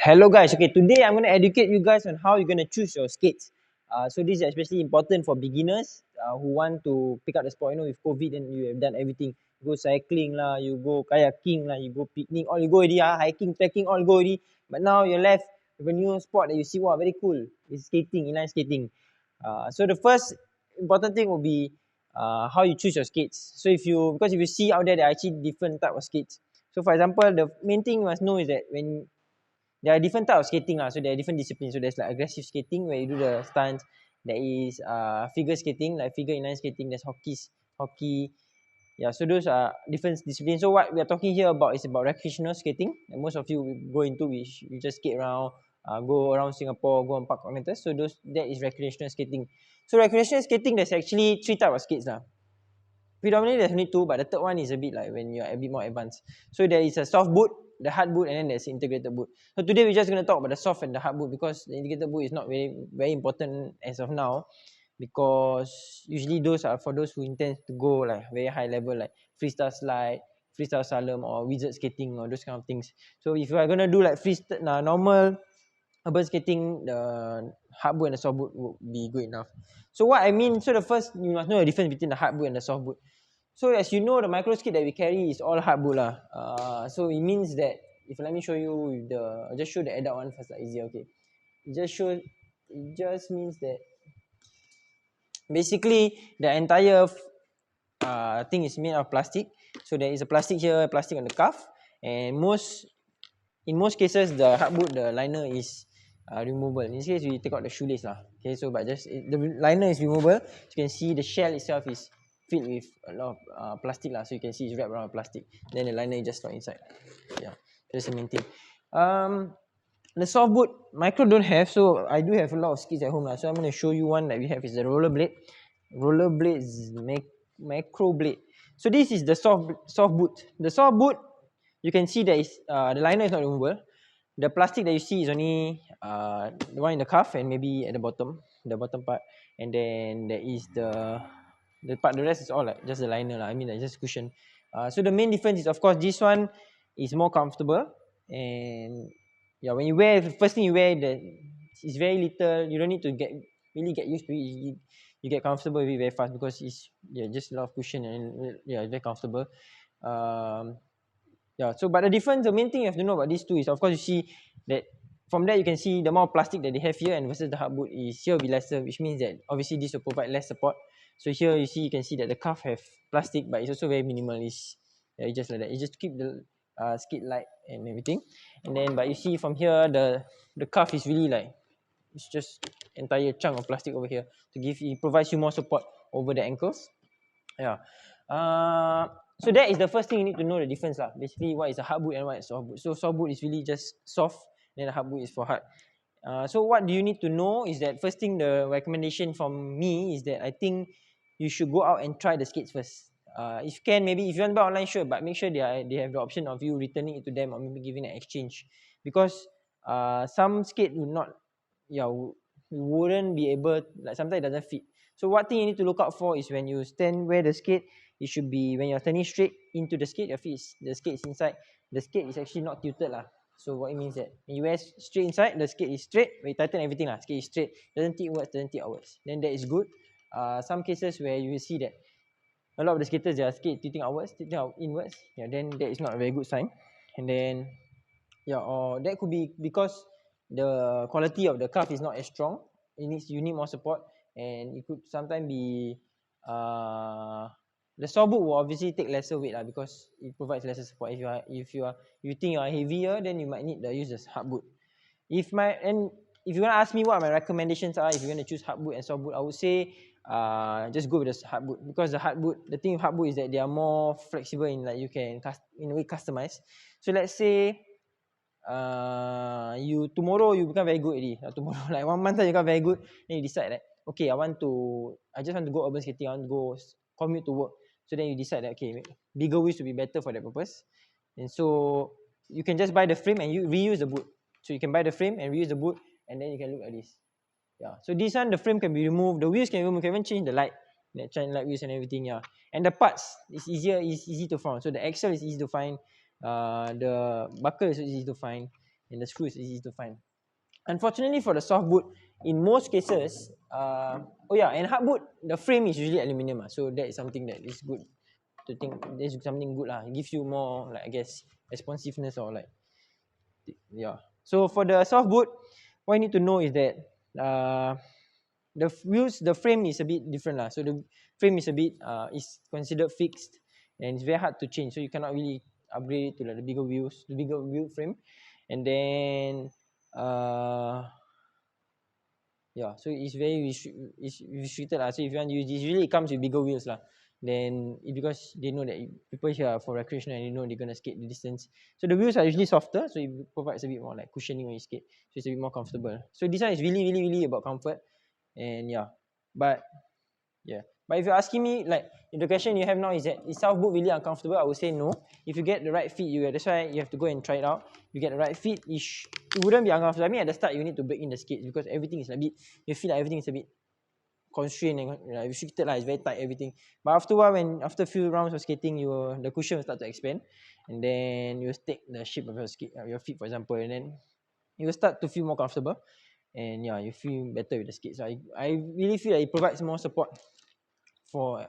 Hello guys, okay, today I'm going to educate you guys on how you're going to choose your skates. So this is especially important for beginners who want to pick up the sport. You know, with COVID and you have done everything. You go cycling lah, you go kayaking lah, you go picnic, all you go already, hiking, trekking, all go already. But now you're left with a new sport that you see, wow, very cool. It's skating, inline skating. So the first important thing will be how you choose your skates. So because if you see out there are actually different type of skates. So for example, the main thing you must know is that when there are different types of skating lah. So there are different disciplines. So there's like aggressive skating where you do the stunts. There is figure skating, like figure inline skating. There's hockey. Yeah, so those are different disciplines. So what we are talking here about is about recreational skating. And most of you will go into which you just skate around, go around Singapore, go on park connectors. So that is recreational skating. So recreational skating, there's actually 3 types of skates lah. Predominantly there's only 2, but the third one is a bit like when you're a bit more advanced. So there is a soft boot, the hard boot, and then there's integrated boot. So today we're just going to talk about the soft and the hard boot because the integrated boot is not very important as of now, because usually those are for those who intend to go like very high level, like freestyle slide, freestyle slalom, or wizard skating, or those kind of things. So if you are going to do like normal urban skating, the hard boot and the soft boot would be good enough. So what I mean, so the first, you must know the difference between the hard boot and the soft boot. So as you know, the micro skate that we carry is all hard boot lah. So it means that, if let me show you with I'll just show the adult one first, like easier. Okay, it just means that basically the entire thing is made of plastic. So there is a plastic here, plastic on the cuff, and in most cases the hard boot, the liner is removable. In this case, we take out the shoelace lah. Okay, so but the liner is removable. So you can see the shell itself is filled with a lot of plastic lah. So you can see it's wrapped around plastic. Then the liner is just not inside. Yeah, that's the main thing. The soft boot, micro don't have, so I do have a lot of skis at home lah. So I'm going to show you one that we have is the rollerblade. Rollerblade is macro blade. So this is the soft boot. The soft boot, you can see that is the liner is not removable. The plastic that you see is only the one in the cuff and maybe at the bottom part, and then there is the rest is all like just the liner lah. I mean like just cushion. So the main difference is, of course, this one is more comfortable, and yeah, when you wear, first thing you wear, it's very little. You don't need to really get used to it. You get comfortable with it very fast because it's just a lot of cushion, and it's very comfortable. So but the main thing you have to know about these two is, of course, you see that from there you can see the amount of plastic that they have here and versus the hard boot is here will be lesser, which means that obviously this will provide less support. So here you can see that the cuff have plastic, but it's also very minimal. It's just like that. It just keep the skate light and everything. And then but you see from here the cuff is really like, it's just entire chunk of plastic over here it provides you more support over the ankles. Yeah. So that is the first thing you need to know the difference lah. Basically, what is a hard boot and what is soft boot. So soft boot is really just soft, then the hard boot is for hard. So what do you need to know is that, first thing, the recommendation from me is that I think you should go out and try the skates first. If you can, maybe if you want to buy online, sure, but make sure they have the option of you returning it to them or maybe giving an exchange, because some skate would not, wouldn't be able, like sometimes it doesn't fit. So what thing you need to look out for is when you wear the skate, it should be when you're turning straight into the skate, the skate is inside. The skate is actually not tilted lah. So what it means that when you wear straight inside, the skate is straight. When you tighten everything lah, skate is straight. Doesn't tip inwards, doesn't tip outwards. Then that is good. Some cases where you will see that a lot of the skaters, their skate tilting outwards, tilting inwards. Yeah, then that is not a very good sign. And then or that could be because the quality of the cuff is not as strong. You need more support, and it could sometimes be the soft boot will obviously take lesser weight because it provides lesser support. If you think you are heavier, then you might need to use the hard boot. If you want to ask me what my recommendations are, if you're going to choose hard boot and soft boot, I would say just go with the hard boot, because the thing with hard boot is that they are more flexible in, like, you can in a way customize. So let's say tomorrow you become very good already. Tomorrow, like 1 month time you become very good, then you decide that, okay, I just want to go urban skating, I want to go commute to work. So then you decide that, okay, bigger wheels to be better for that purpose. And so you can just buy the frame and you reuse the boot. So you can buy the frame and reuse the boot, and then you can look at this. So this one, the frame can be removed, the wheels can be removed, you can even change the light wheels and everything. And the parts is easy to find. So the axle is easy to find, the buckle is easy to find. and the screw is easy to find. Unfortunately for the soft boot, in most cases, and hard boot, the frame is usually aluminium, so that is something that is good to think. There's something good lah. It gives you more, like, I guess, responsiveness, or like, yeah. So for the soft boot, what you need to know is that the wheels, the frame is a bit different lah. So the frame is a bit is considered fixed, and it's very hard to change. So you cannot really upgrade it to like the bigger wheels, the bigger wheel frame, and then so it's very restricted lah. So if you want to use this, usually it comes with bigger wheels lah. Then because they know that people here are for recreation and they know they're gonna skate the distance. So the wheels are usually softer, so it provides a bit more like cushioning when you skate. So it's a bit more comfortable. So this one is really about comfort, and but if you're asking me, like, if the question you have now is that is soft boot really uncomfortable, I would say no. If you get the right fit, that's why you have to go and try it out. You get the right fit, it wouldn't be uncomfortable. I mean, at the start you need to break in the skates because everything is a bit, you feel like everything is a bit constrained and restricted lah. It's very tight, everything. But after a while, after a few rounds of skating, the cushion will start to expand, and then you take the shape of your feet, for example, and then you will start to feel more comfortable, and you feel better with the skates. So I really feel like it provides more support for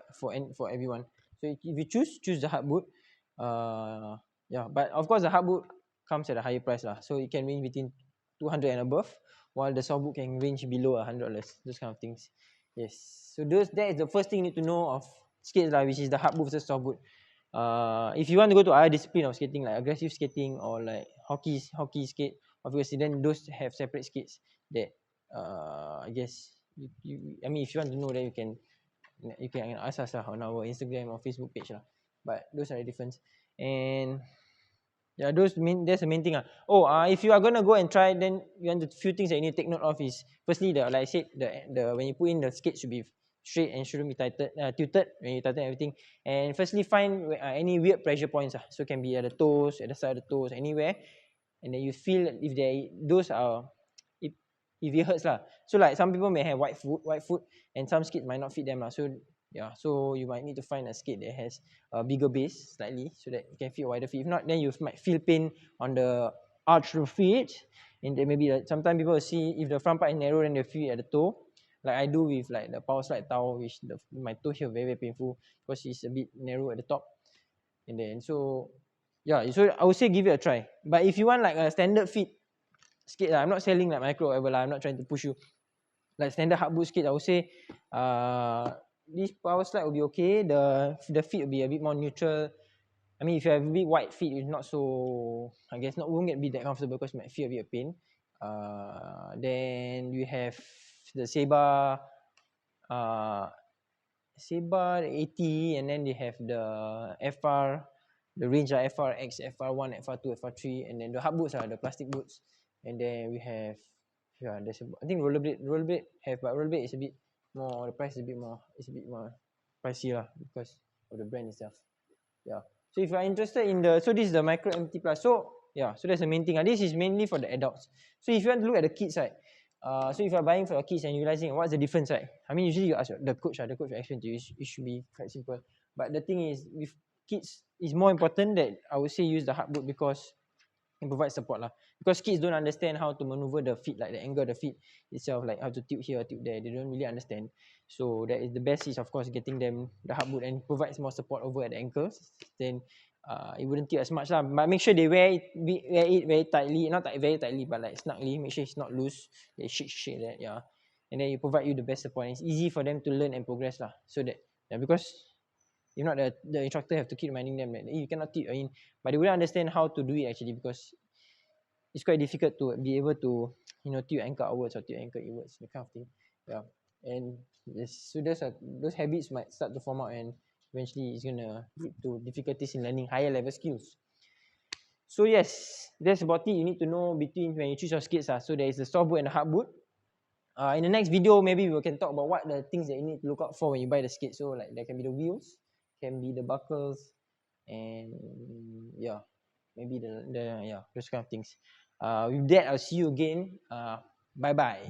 everyone. So if you choose the hard boot, but of course the hard boot comes at a higher price lah. So it can range between 200 and above, while the soft boot can range below $100. Those kind of things. Yes. So that is the first thing you need to know of skates lah, which is the hard boot versus soft boot. If you want to go to other discipline of skating, like aggressive skating or like hockey skate, obviously then those have separate skates that I guess I mean, if you want to know, then you can ask us on our Instagram or Facebook page lah. But those are the difference. And that's the main thing. If you are gonna go and try, then you want the few things that you need to take note of is, firstly, like I said, the when you put in, the skate should be straight and shouldn't be tilted when you tighten everything. And firstly, find any weird pressure points. So it can be at the toes, at the side of the toes, anywhere. And then you feel if those are, if it hurts lah. So like some people may have white foot, and some skates might not fit them lah. So you might need to find a skate that has a bigger base slightly, so that you can fit a wider feet. If not, then you might feel pain on the arch of the feet, and then maybe sometimes people will see if the front part is narrow, then they feel at the toe, like I do with like the power slide towel, which my toe here very painful because it's a bit narrow at the top. And then so I would say give it a try. But if you want like a standard fit skate, I'm not selling like micro or whatever lah. I'm not trying to push you. Like standard hard boot skate, I would say this power slide will be okay. The feet will be a bit more neutral. I mean, if you have a bit wide feet, it's not so, I guess, won't be that comfortable because you might feel a bit of pain. Then you have the Seba, the 80, and then they have the FR, the range are FRX, FR1, FR2, FR3, and then the hard boots are the plastic boots. And then we have, there's I think rollerblade have, but rollerblade is a bit more, the price is a bit more pricey lah because of the brand itself. So if you are interested in so this is the Micro MT Plus. So that's the main thing. This is mainly for the adults. So if you want to look at the kids side, so if you are buying for your kids and you're realizing what's the difference, right? I mean, usually you ask the coach will explain to you. It should be quite simple. But the thing is, with kids, it's more important that I would say use the hard boot because it provides support lah. Because kids don't understand how to maneuver the feet, like the angle of the feet itself, like how to tilt here, tilt there. They don't really understand. So that is the best is, of course, getting them the hard boot and provides more support over at the ankles. Then it wouldn't tilt as much lah. But make sure they wear it very tightly, not very tightly, but like snugly. Make sure it's not loose. They shake that, and then it provide you the best support. And it's easy for them to learn and progress lah. So that because if not, the instructor have to keep reminding them that you cannot tilt in, but they wouldn't understand how to do it actually because it's quite difficult to be able to tilt your ankle outwards or tilt your ankle inwards, that kind of thing. And so those habits might start to form out, and eventually it's gonna lead to difficulties in learning higher level skills. So yes, that's about it. You need to know between when you choose your skates. So there is the soft boot and the hard boot. In the next video, maybe we can talk about what the things that you need to look out for when you buy the skate. So like there can be the wheels, can be the buckles, and maybe those kind of things. With that, I'll see you again. Bye bye.